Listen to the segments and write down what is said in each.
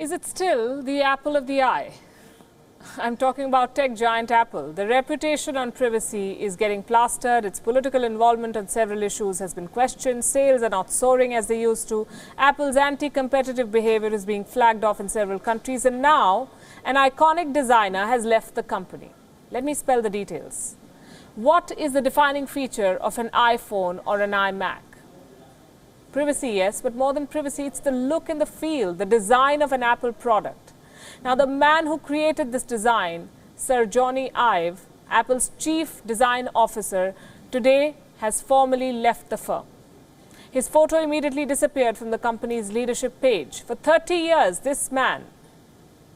Is it still the apple of the eye? I'm talking about tech giant Apple. The reputation on privacy is getting plastered. Its political involvement on several issues has been questioned. Sales are not soaring as they used to. Apple's anti-competitive behavior is being flagged off in several countries. And now, an iconic designer has left the company. Let me spell the details. What is the defining feature of an iPhone or an iMac? Privacy, yes, but more than privacy, it's the look and the feel, the design of an Apple product. Now, the man who created this design, Sir Jony Ive, Apple's chief design officer, today has formally left the firm. His photo immediately disappeared from the company's leadership page. For 30 years, this man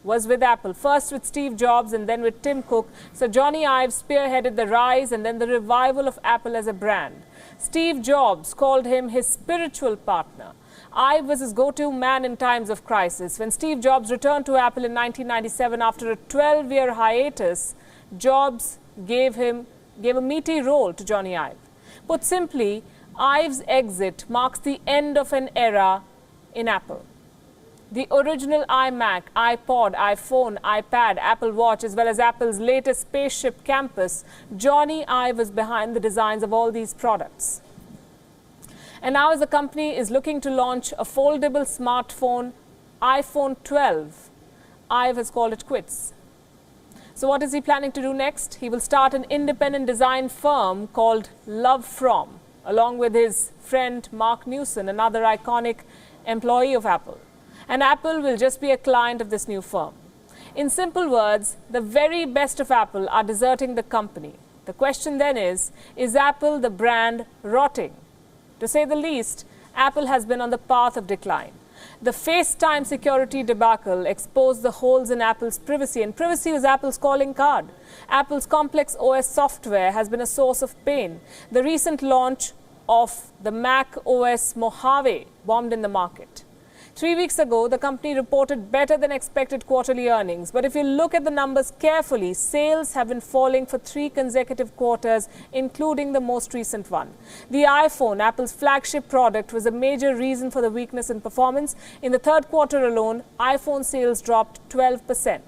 was with Apple, first with Steve Jobs and then with Tim Cook. So Jony Ive spearheaded the rise and then the revival of Apple as a brand. Steve Jobs called him his spiritual partner. Ive was his go-to man in times of crisis. When Steve Jobs returned to Apple in 1997 after a 12-year hiatus, Jobs gave a meaty role to Jony Ive. Put simply, Ive's exit marks the end of an era in Apple. The original iMac, iPod, iPhone, iPad, Apple Watch, as well as Apple's latest spaceship campus, Jony Ive was behind the designs of all these products. And now as the company is looking to launch a foldable smartphone, iPhone 12, Ive has called it quits. So what is he planning to do next? He will start an independent design firm called Love From, along with his friend Mark Newson, another iconic employee of Apple. And Apple will just be a client of this new firm. In simple words, the very best of Apple are deserting the company. The question then is Apple, the brand, rotting? To say the least, Apple has been on the path of decline. The FaceTime security debacle exposed the holes in Apple's privacy, and privacy was Apple's calling card. Apple's complex OS software has been a source of pain. The recent launch of the Mac OS Mojave bombed in the market. 3 weeks ago, the company reported better than expected quarterly earnings. But if you look at the numbers carefully, sales have been falling for 3 consecutive quarters, including the most recent one. The iPhone, Apple's flagship product, was a major reason for the weakness in performance. In the third quarter alone, iPhone sales dropped 12%.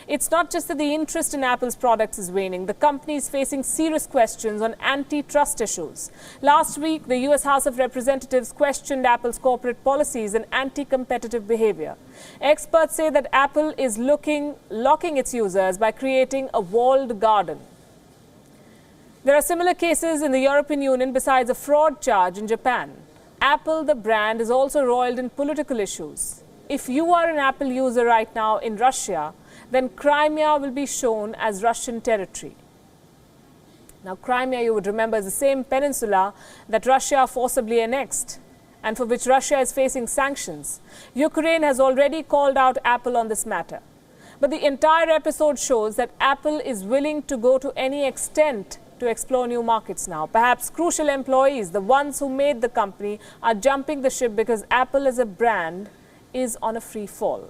It's not just that the interest in Apple's products is waning. The company is facing serious questions on antitrust issues. Last week, the US House of Representatives questioned Apple's corporate policies and anti-competitive behavior. Experts say that Apple is locking its users by creating a walled garden. There are similar cases in the European Union besides a fraud charge in Japan. Apple, the brand, is also roiled in political issues. If you are an Apple user right now in Russia, then Crimea will be shown as Russian territory. Now, Crimea, you would remember, is the same peninsula that Russia forcibly annexed and for which Russia is facing sanctions. Ukraine has already called out Apple on this matter. But the entire episode shows that Apple is willing to go to any extent to explore new markets now. Perhaps crucial employees, the ones who made the company, are jumping the ship because Apple as a brand is on a free fall.